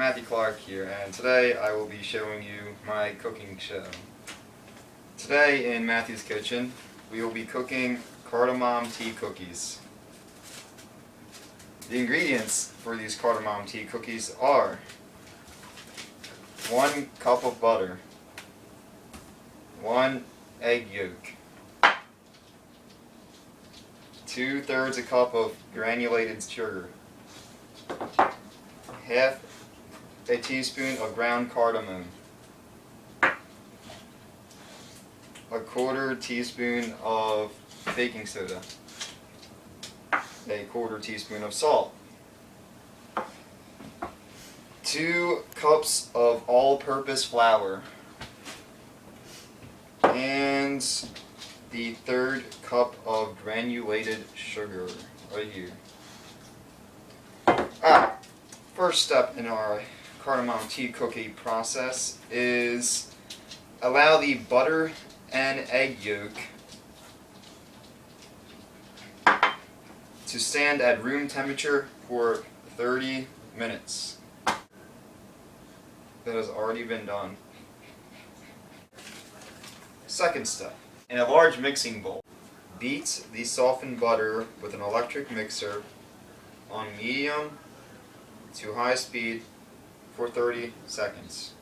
Matthew Clark here, and today I will be showing you my cooking show. Today in Matthew's kitchen, we will be cooking cardamom tea cookies. The ingredients for these cardamom tea cookies are 1 cup of butter, 1 egg yolk, 2/3 a cup of granulated sugar, half a teaspoon of ground cardamom, 1/4 teaspoon of baking soda, 1/4 teaspoon of salt, 2 cups of all-purpose flour, and the 1/3 cup of granulated sugar right here. First step in our cardamom tea cookie process is allow the butter and egg yolk to stand at room temperature for 30 minutes. That has already been done. Second step. In a large mixing bowl, beat the softened butter with an electric mixer on medium to high speed for 30 seconds.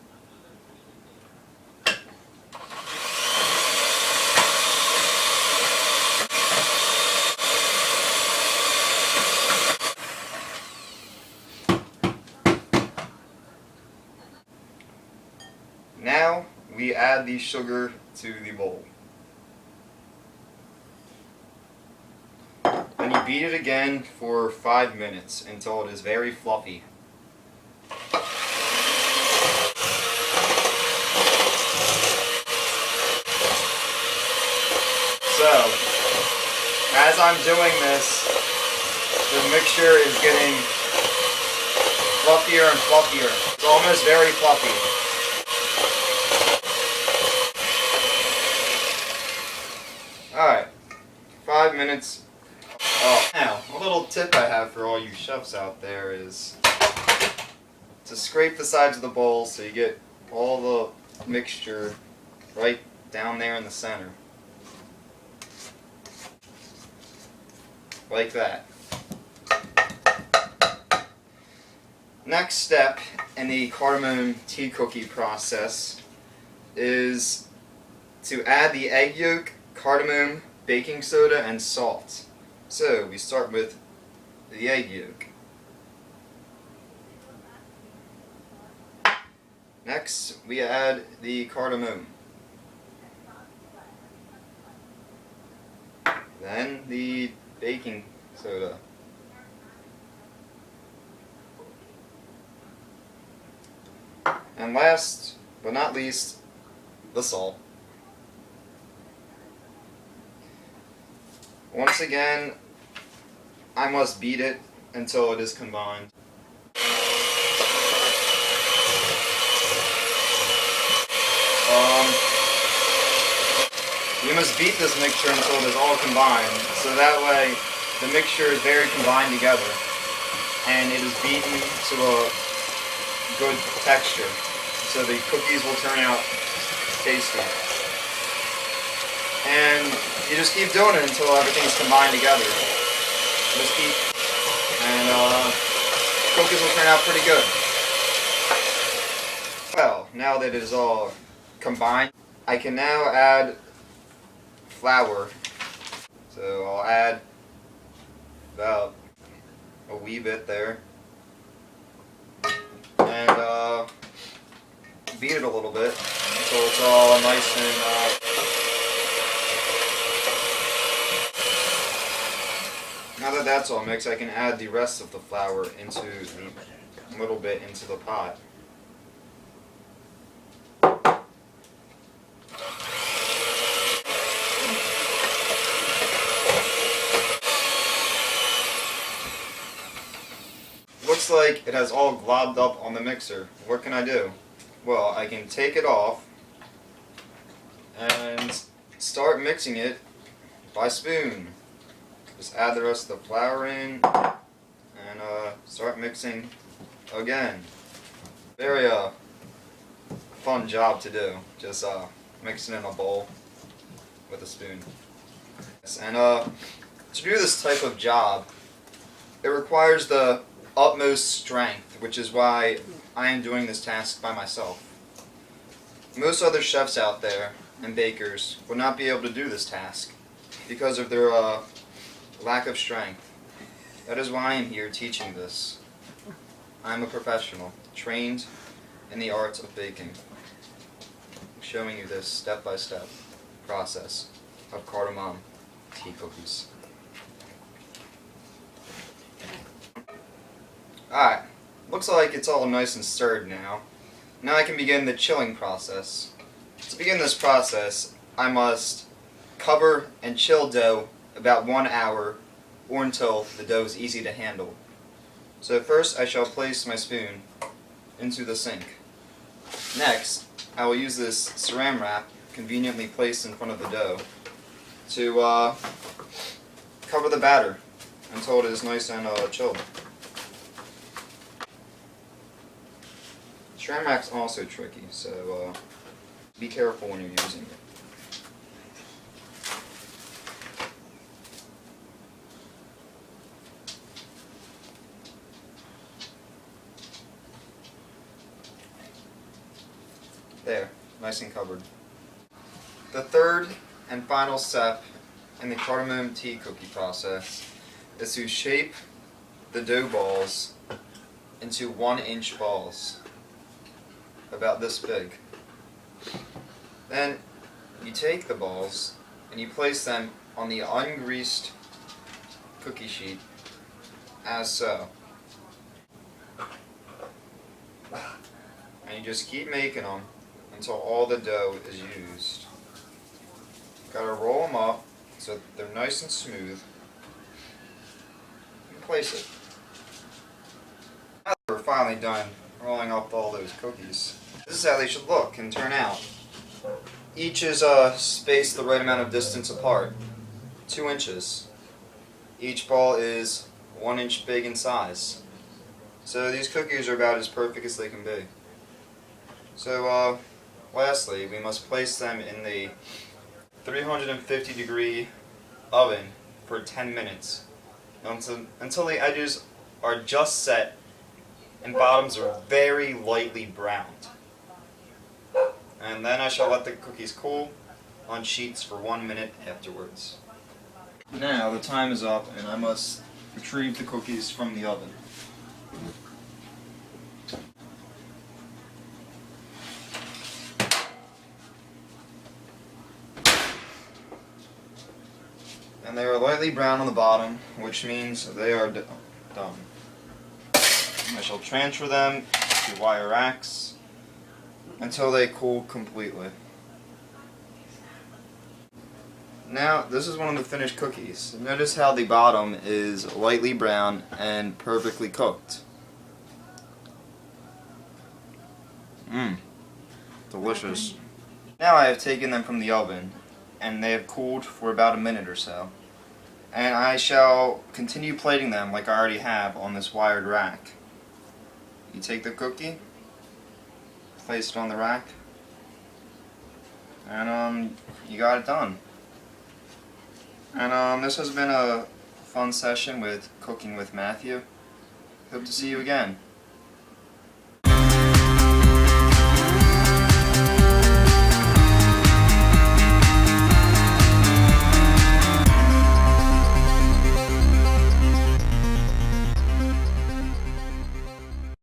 Now we add the sugar to the bowl. Then you beat it again for 5 minutes until it is very fluffy. So, as I'm doing this, the mixture is getting fluffier and fluffier. It's almost very fluffy. Alright, 5 minutes. Now, a little tip I have for all you chefs out there is to scrape the sides of the bowl so you get all the mixture right down there in the center. Like that. Next step in the cardamom tea cookie process is to add the egg yolk, cardamom, baking soda, and salt. So we start with the egg yolk. Next we add the cardamom. Then the baking soda. And last but not least, the salt. Once again, I must beat it until it is combined. You must beat this mixture until it is all combined, so that way the mixture is very combined together and it is beaten to a good texture, so the cookies will turn out tasty. And you just keep doing it until everything's combined together. Just keep, and cookies will turn out pretty good. Well, now that it is all combined, I can now add flour. So I'll add about a wee bit there, and beat it a little bit until it's all nice and now that that's all mixed, I can add the rest of the flour into the little bit into the pot. Looks like it has all globbed up on the mixer. What can I do? Well, I can take it off and start mixing it by spoon. Just add the rest of the flour in and start mixing again. Very fun job to do. Just mixing in a bowl with a spoon. And to do this type of job, it requires the utmost strength, which is why I am doing this task by myself. Most other chefs out there and bakers would not be able to do this task because of their lack of strength. That is why I am here teaching this. I am a professional, trained in the arts of baking, showing you this step-by-step process of cardamom tea cookies. Alright, looks like it's all nice and stirred now. Now I can begin the chilling process. To begin this process, I must cover and chill dough about 1 hour or until the dough is easy to handle. So first I shall place my spoon into the sink. Next, I will use this saran wrap conveniently placed in front of the dough to cover the batter until it is nice and chilled. Saran wrap's also tricky, so be careful when you're using it. There, nice and covered. The third and final step in the cardamom tea cookie process is to shape the dough balls into 1-inch balls, about this big. Then you take the balls and you place them on the ungreased cookie sheet as so. And you just keep making them until all the dough is used. Gotta roll them up so that they're nice and smooth. And place it. Now that we're finally done rolling up all those cookies, this is how they should look and turn out. Each is spaced the right amount of distance apart, 2 inches. Each ball is 1 inch big in size. So these cookies are about as perfect as they can be. So lastly, we must place them in the 350-degree oven for 10 minutes until the edges are just set and bottoms are very lightly browned. And then I shall let the cookies cool on sheets for 1 minute afterwards. Now the time is up and I must retrieve the cookies from the oven. And they are lightly brown on the bottom, which means they are done. I shall transfer them to wire racks until they cool completely. Now, this is one of the finished cookies. Notice how the bottom is lightly brown and perfectly cooked. Delicious. Now I have taken them from the oven and they have cooled for about a minute or so. And I shall continue plating them like I already have on this wired rack. You take the cookie, place it on the rack, and you got it done. And this has been a fun session with Cooking with Matthew. Hope to see you again.